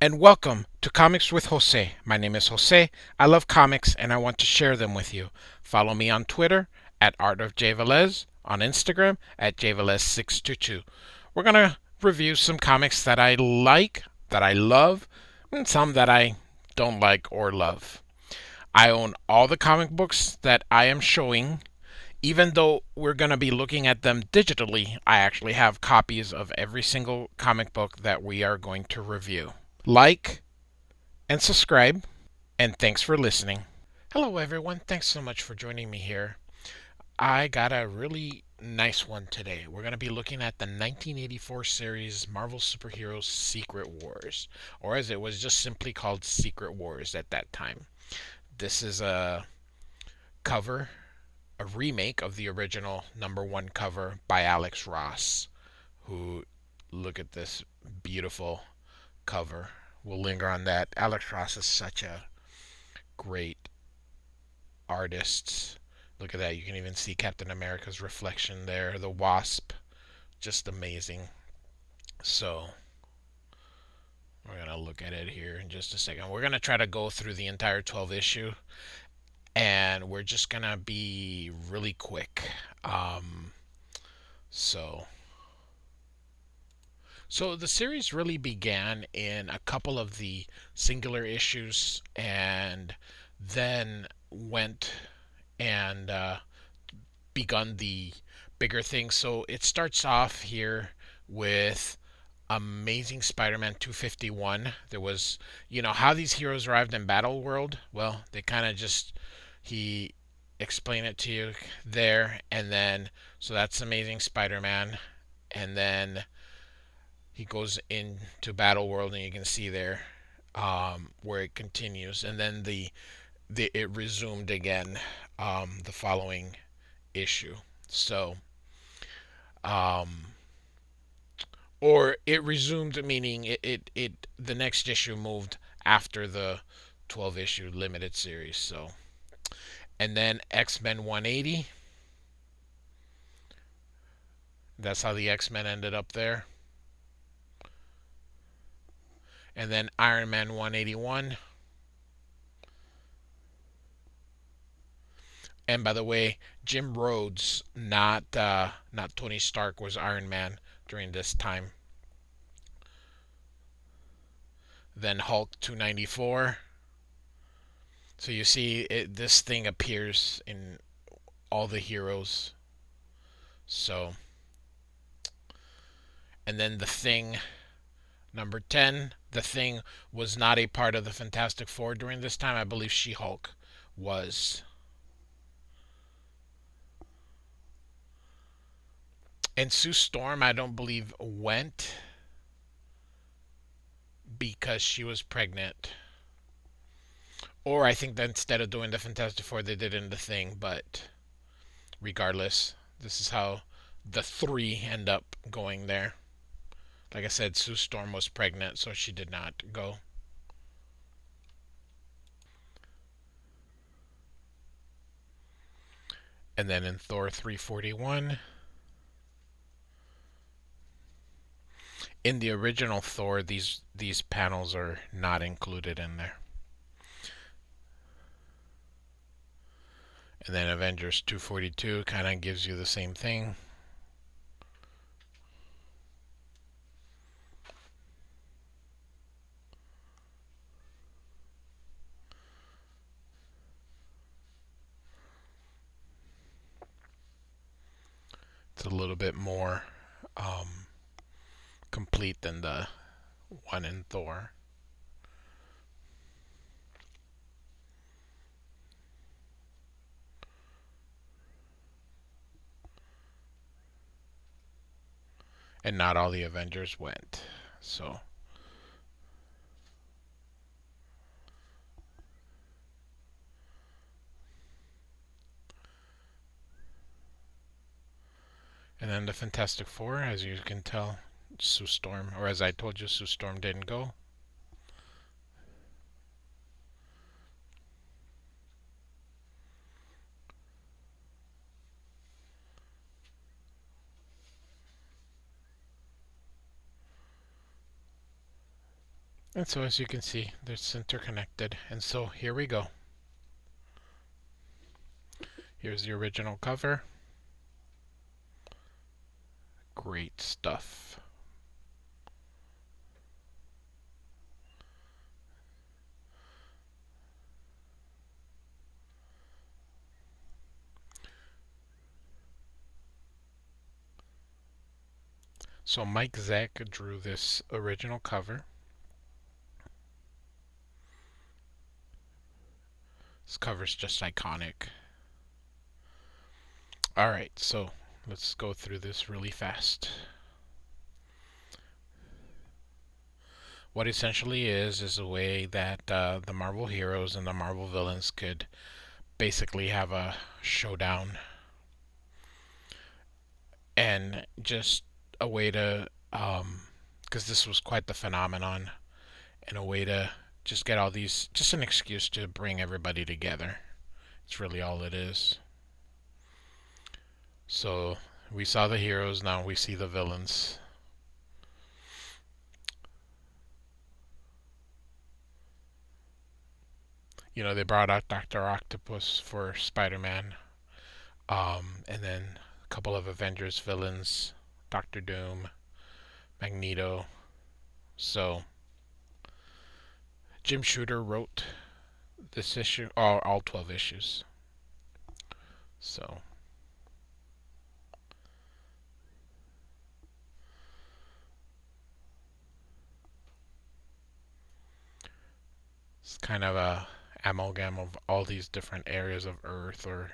and welcome to Comics with Jose. My name is Jose. I love comics and I want to share them with you. Follow me on Twitter at Art of J Velez, on Instagram at jvelez622. We're going to review some comics that I like, that I love, and some that I don't like or love. I own all the comic books that I am showing. Even though we're going to be looking at them digitally, I actually have copies of every single comic book that we are going to review. Like and subscribe, and thanks for listening. Hello, everyone. Thanks so much for joining me here. I got a really nice one today. We're going to be looking at the 1984 series Marvel Superheroes Secret Wars, or as it was just simply called Secret Wars at that time. This is a remake of the original #1 cover by Alex Ross, who, look at this beautiful cover. We'll linger on that. Alex Ross is such a great artist. Look at that. You can even see Captain America's reflection there. The Wasp. Just amazing. So, we're going to look at it here in just a second. We're going to try to go through the entire 12 issue, and we're just going to be really quick. Um, so, so the series really began in a couple of the singular issues and then went and begun the bigger things. So it starts off here with Amazing Spider-Man 251. There was, how these heroes arrived in Battle World. Well, they kind of just he explained it to you there, and then so that's Amazing Spider-Man, and then he goes into Battle World, and you can see there where it continues, and then it resumed again the following issue. So, um, or it resumed, meaning the next issue moved after the 12 issue limited series. So, and then X-Men 180. That's how the X-Men ended up there. And then Iron Man 181. And by the way, Jim Rhodes, not Tony Stark, was Iron Man during this time. Then Hulk 294. So you see, this thing appears in all the heroes. So, and then the Thing number 10. The Thing was not a part of the Fantastic Four during this time. I believe She-Hulk was. And Sue Storm, I don't believe, went because she was pregnant. Or I think that instead of doing the Fantastic Four, they did it in the Thing. But regardless, this is how the three end up going there. Like I said, Sue Storm was pregnant, so she did not go. And then in Thor 341, in the original Thor, these panels are not included in there. And then Avengers 242 kind of gives you the same thing. It's a little bit more um, complete than the one in Thor. And not all the Avengers went. So, and then the Fantastic Four, as you can tell, Sue Storm, or as I told you, Sue Storm didn't go. And so as you can see, it's interconnected. And so here we go. Here's the original cover. Great stuff. So Mike Zeck drew this original cover. This cover's just iconic. Alright, so let's go through this really fast. What essentially is a way that the Marvel heroes and the Marvel villains could basically have a showdown, and just a way to, because this was quite the phenomenon, and a way to just get all these, just an excuse to bring everybody together. It's really all it is. So we saw the heroes, now we see the villains. You know, they brought out Dr. Octopus for Spider-Man, and then a couple of Avengers villains, Doctor Doom, Magneto. So Jim Shooter wrote this issue, all 12 issues. So it's kind of a amalgam of all these different areas of Earth, or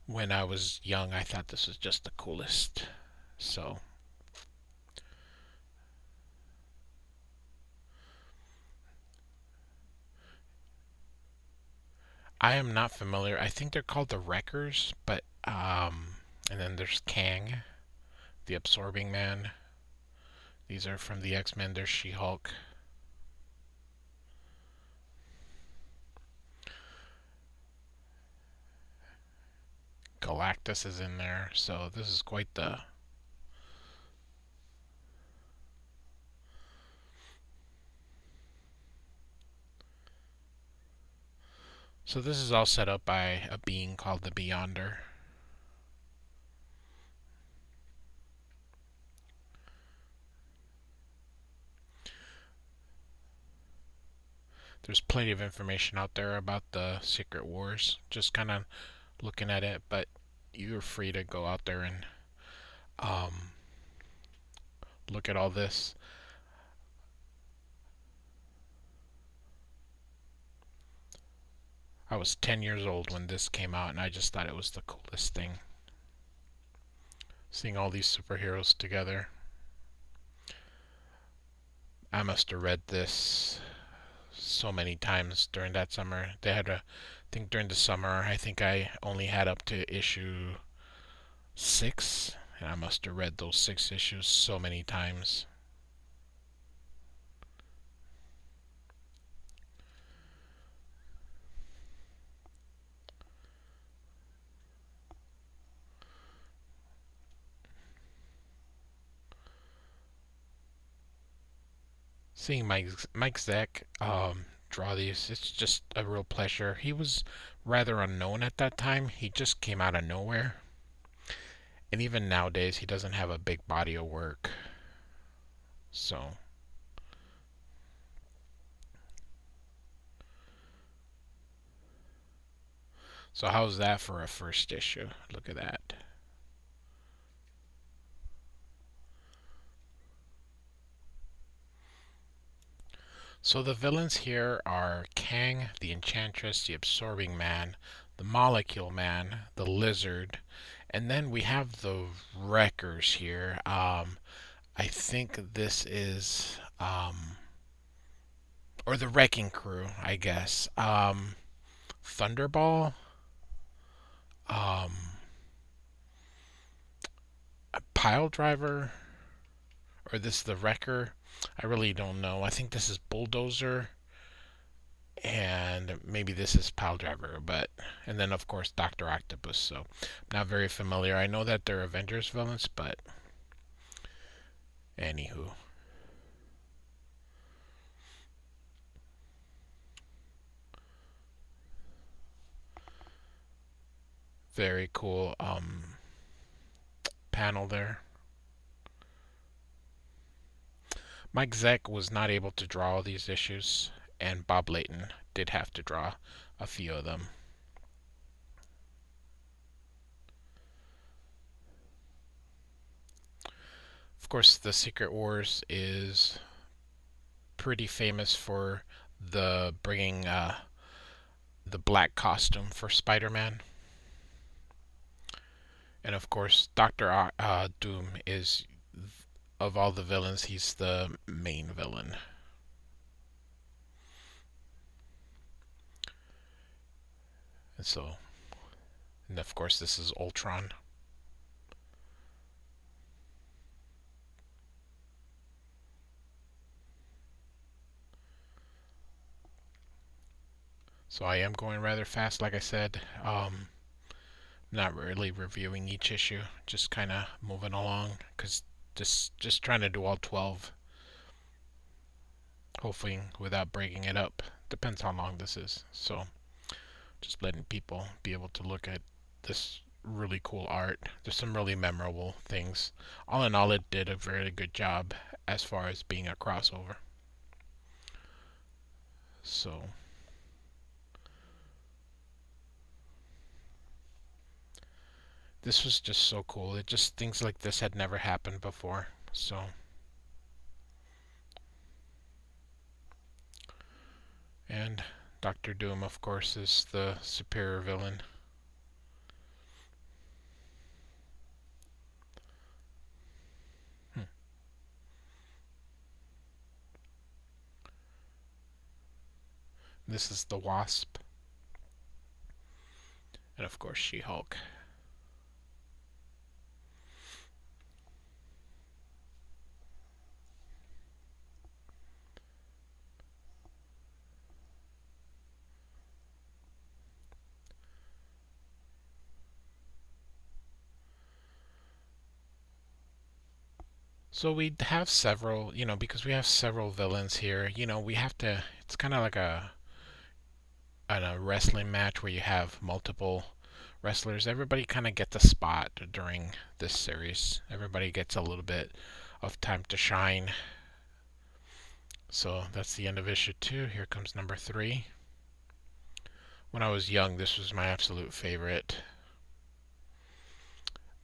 when I was young, I thought this was just the coolest. So I am not familiar. I think they're called the Wreckers, but and then there's Kang, the Absorbing Man. These are from the X-Men. There's She-Hulk. Galactus is in there. So this is quite the. So this is all set up by a being called the Beyonder. There's plenty of information out there about the Secret Wars. Just kind of looking at it, but you're free to go out there and um, look at all this. I was 10 years old when this came out, and I just thought it was the coolest thing. Seeing all these superheroes together. I must have read this so many times during that summer. They had I think during the summer, I think I only had up to issue 6, and I must have read those 6 issues so many times. Seeing Mike Zeck draw these, it's just a real pleasure. He was rather unknown at that time. He just came out of nowhere. And even nowadays, he doesn't have a big body of work. So, how's that for a first issue? Look at that. So the villains here are Kang, the Enchantress, the Absorbing Man, the Molecule Man, the Lizard, and then we have the Wreckers here. I think this is, or the Wrecking Crew, I guess. Thunderball, um, a Pile Driver, or this the Wrecker. I really don't know. I think this is Bulldozer. and maybe this is Pile Driver, but and then of course Doctor Octopus. So not very familiar. I know that they're Avengers villains, but anywho, very cool panel there. Mike Zeck was not able to draw all these issues, and Bob Layton did have to draw a few of them. Of course, the Secret Wars is pretty famous for the bringing the black costume for Spider-Man, and of course, Doctor Doom is, of all the villains, he's the main villain. And so, and of course, this is Ultron. So I am going rather fast, like I said. Not really reviewing each issue, just kind of moving along, because just trying to do all 12, hopefully without breaking it up. Depends how long this is. So just letting people be able to look at this really cool art. There's some really memorable things. All in all, it did a very good job as far as being a crossover. So this was just so cool. It just, things like this had never happened before. So and Doctor Doom, of course, is the superior villain. Hmm. This is the Wasp, and of course She-Hulk. So we have several, because we have several villains here, we have to, it's kind of like a wrestling match where you have multiple wrestlers. Everybody kind of gets a spot during this series. Everybody gets a little bit of time to shine. So that's the end of issue 2. Here comes number 3. When I was young, this was my absolute favorite.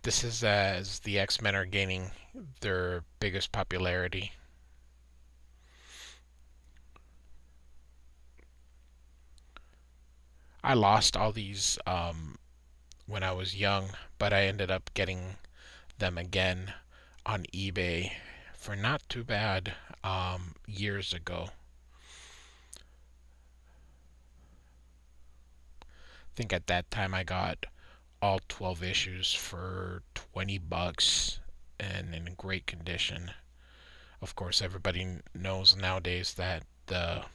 This is as the X-Men are gaining their biggest popularity. I lost all these when I was young, but I ended up getting them again on eBay for not too bad years ago. I think at that time I got all 12 issues for 20 bucks and in great condition. Of course, everybody knows nowadays that the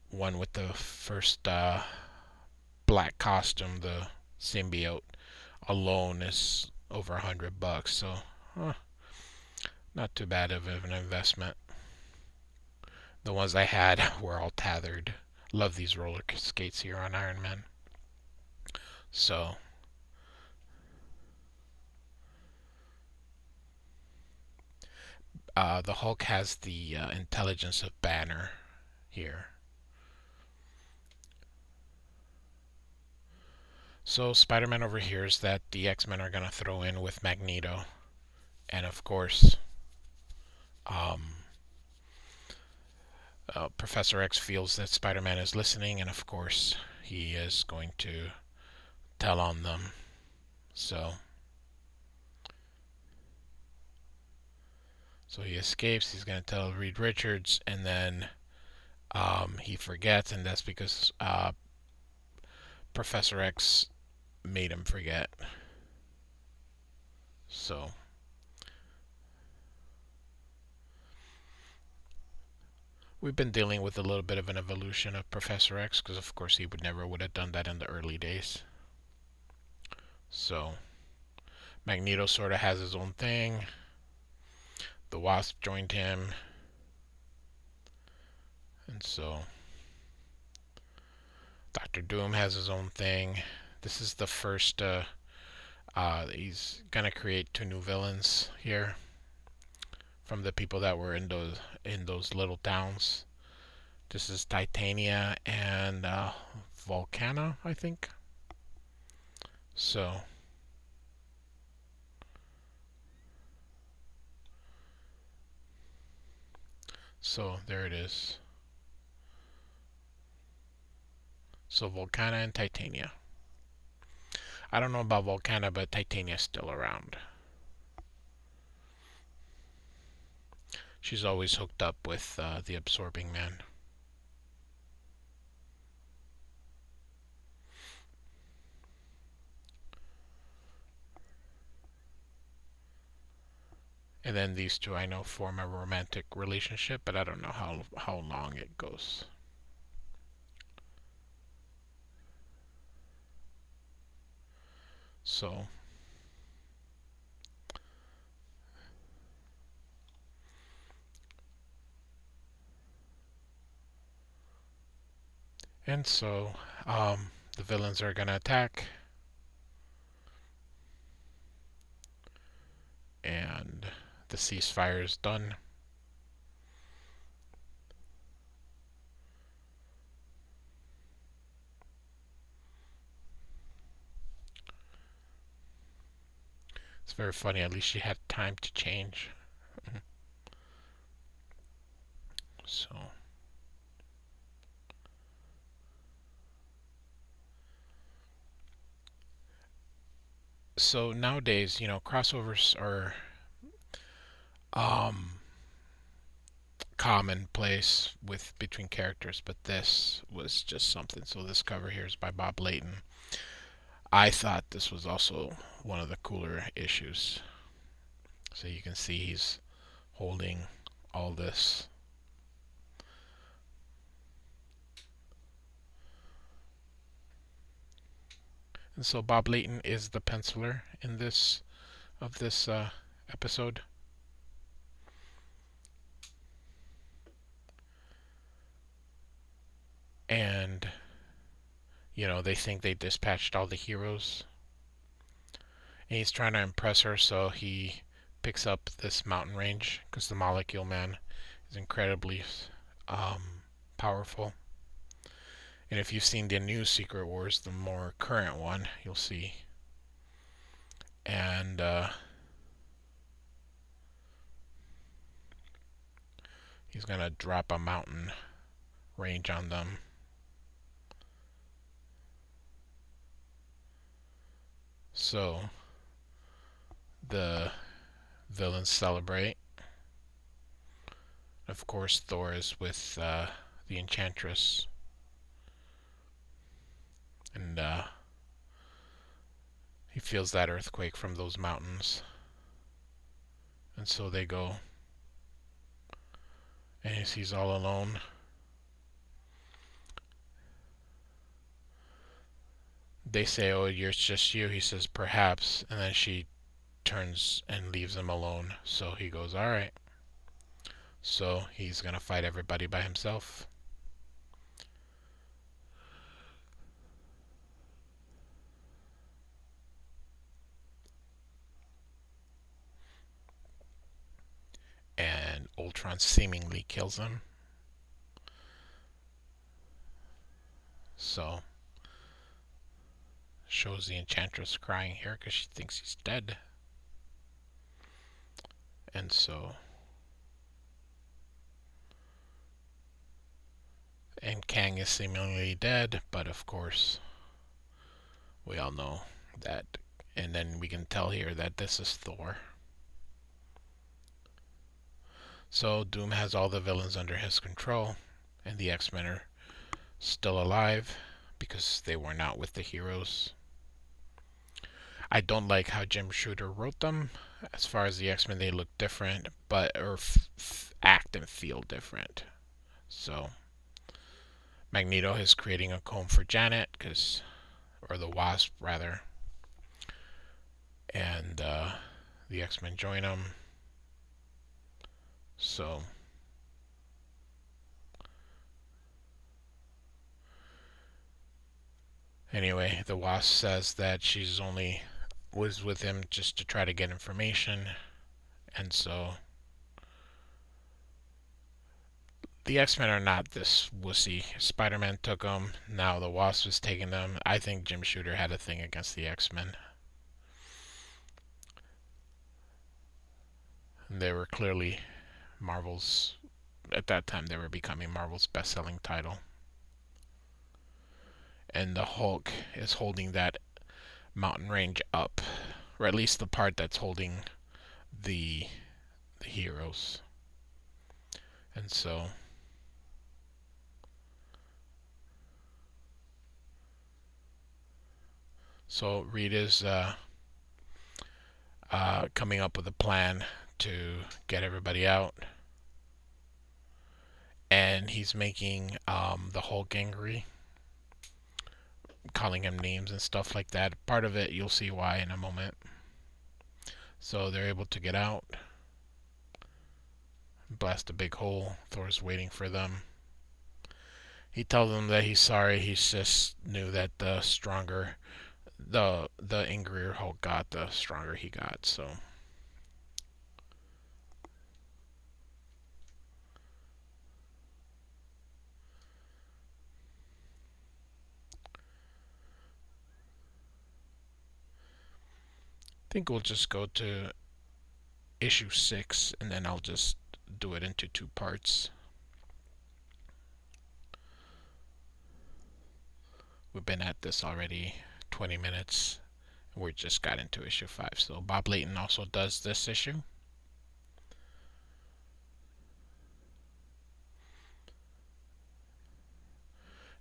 one with the first black costume, the symbiote, alone is over 100 bucks. So, not too bad of an investment. The ones I had were all tethered. Love these roller skates here on Iron Man. So, the Hulk has the intelligence of Banner here. So Spider-Man overhears that the X-Men are going to throw in with Magneto. And of course, um, Professor X feels that Spider-Man is listening, and of course, he is going to tell on them. So he escapes. He's going to tell Reed Richards, and then he forgets, and that's because Professor X made him forget. So we've been dealing with a little bit of an evolution of Professor X, because of course he would have done that in the early days. So Magneto sort of has his own thing. The Wasp joined him, and so Doctor Doom has his own thing. This is the first. He's gonna create two new villains here from the people that were in those little towns. This is Titania and Volcana, I think. So there it is. So Volcana and Titania. I don't know about Volcana, but Titania's still around. She's always hooked up with the Absorbing Man. And then these two I know form a romantic relationship, but I don't know how long it goes. So and so the villains are gonna attack, and the ceasefire is done. It's very funny. At least she had time to change. So nowadays, crossovers are um commonplace with between characters, but this was just something. So this cover here is by Bob Layton. I thought this was also one of the cooler issues. So you can see he's holding all this. And so Bob Layton is the penciler in this episode. And they think they dispatched all the heroes. And he's trying to impress her, so he picks up this mountain range because the Molecule Man is incredibly powerful. And if you've seen the new Secret Wars, the more current one, you'll see. And he's gonna drop a mountain range on them. So the villains celebrate. Of course, Thor is with the Enchantress, and he feels that earthquake from those mountains. And so they go, and he's all alone. They say, "Oh, it's just you." He says, "Perhaps," and then she turns and leaves him alone. So he goes, "All right." So he's gonna fight everybody by himself. And Ultron seemingly kills him. So shows the Enchantress crying here because she thinks he's dead. And so and Kang is seemingly dead, but of course we all know that. And then we can tell here that this is Thor. So Doom has all the villains under his control, and the X-Men are still alive because they were not with the heroes. I don't like how Jim Shooter wrote them. As far as the X-Men, they look different, but act and feel different. So Magneto is creating a comb for Janet, or the Wasp rather, and the X-Men join him. So anyway, the Wasp says that she's only was with him just to try to get information, and so the X-Men are not this wussy. Spider-Man took them, now the Wasp is taking them. I think Jim Shooter had a thing against the X-Men. They were clearly Marvel's, at that time they were becoming Marvel's best-selling title. And the Hulk is holding that mountain range up, or at least the part that's holding the heroes. And so Reed is coming up with a plan to get everybody out, and he's making the Hulk angry, calling him names and stuff like that. Part of it you'll see why in a moment. So they're able to get out, blast a big hole. Thor's waiting for them. He tells them that he's sorry. He just knew that the stronger, the angrier Hulk got, the stronger he got. So I think we'll just go to issue 6, and then I'll just do it into 2 parts. We've been at this already 20 minutes. We just got into issue 5. So Bob Layton also does this issue.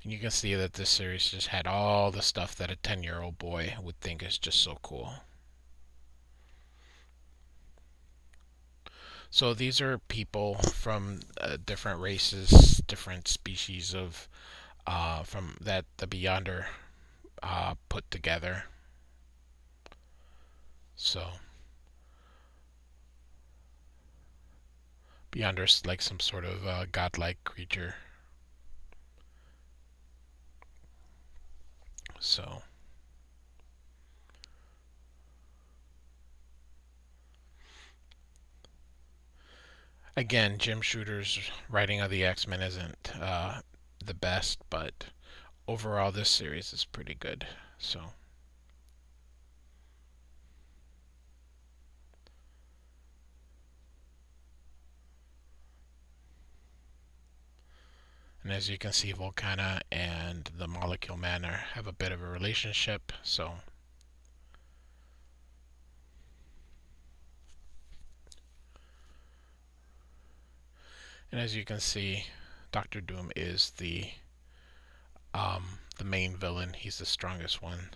And you can see that this series just had all the stuff that a 10-year-old boy would think is just so cool. So these are people from different races, different species of from that the Beyonder put together. So Beyonder's like some sort of godlike creature. So again, Jim Shooter's writing of the X-Men isn't the best, but overall this series is pretty good. So and as you can see, Volcana and the Molecule Man have a bit of a relationship. So and as you can see, Doctor Doom is the main villain. He's the strongest one.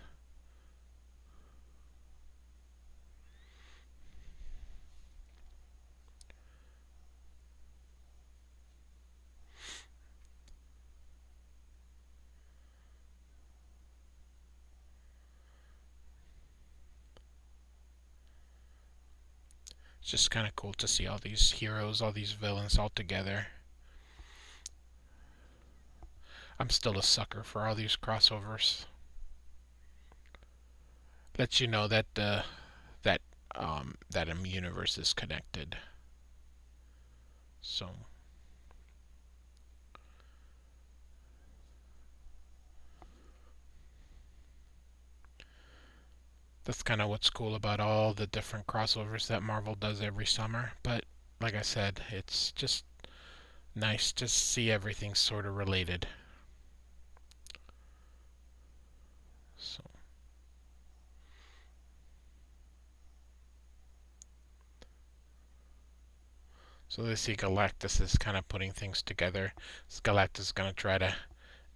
It's just kind of cool to see all these heroes, all these villains all together. I'm still a sucker for all these crossovers. Lets you know that that universe is connected. So that's kind of what's cool about all the different crossovers that Marvel does every summer. But like I said, it's just nice to see everything sort of related. So they see Galactus is kind of putting things together. Galactus is going to try to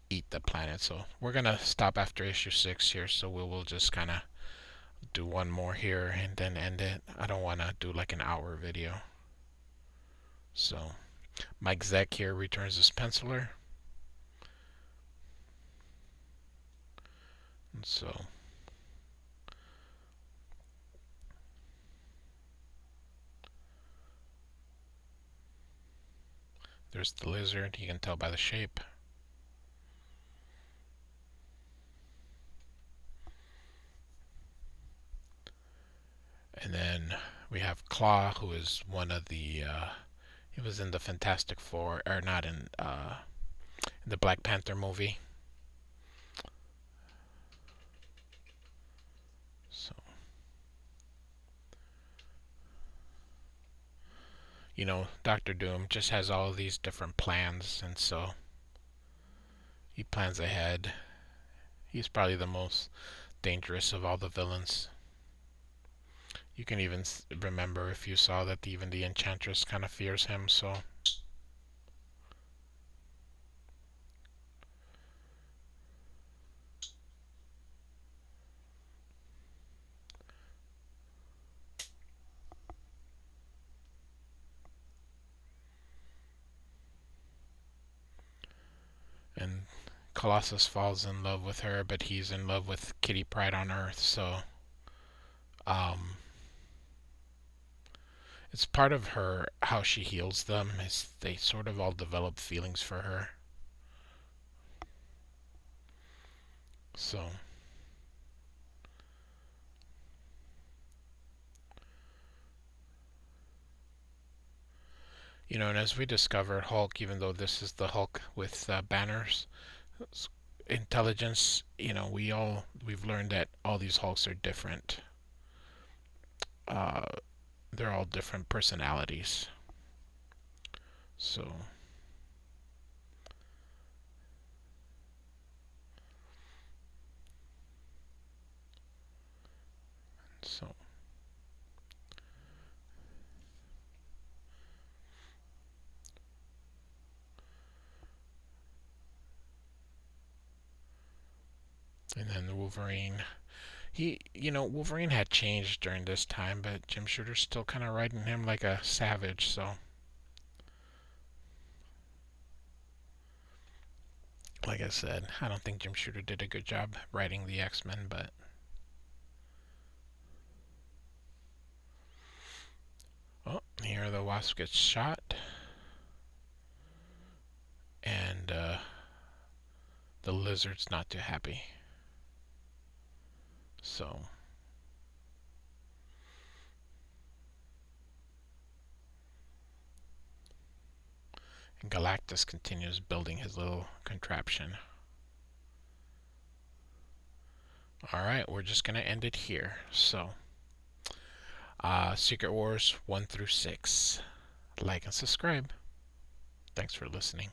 eat the planet. So we're going to stop after issue 6 here. So we will just kind of do one more here and then end it. I don't want to do like an hour video. So Mike Zeck here returns his penciler. And so there's the lizard. You can tell by the shape. And then we have Claw, who is one of the he was in the Fantastic Four, or not in the Black Panther movie. So, Doctor Doom just has all of these different plans, and so he plans ahead. He's probably the most dangerous of all the villains. You can even remember if you saw that even the Enchantress kind of fears him, so. And Colossus falls in love with her, but he's in love with Kitty Pryde on Earth, so um, it's part of her how she heals them is they sort of all develop feelings for her. So and as we discover Hulk, even though this is the Hulk with Banner's intelligence, we've learned that all these Hulks are different. Uh, they're all different personalities. So so and then the Wolverine. Wolverine had changed during this time, but Jim Shooter's still kind of riding him like a savage. So, like I said, I don't think Jim Shooter did a good job writing the X-Men, but oh, here the Wasp gets shot, and the Lizard's not too happy. So. And Galactus continues building his little contraption. Alright, we're just going to end it here. So, Secret Wars 1 through 6. Like and subscribe. Thanks for listening.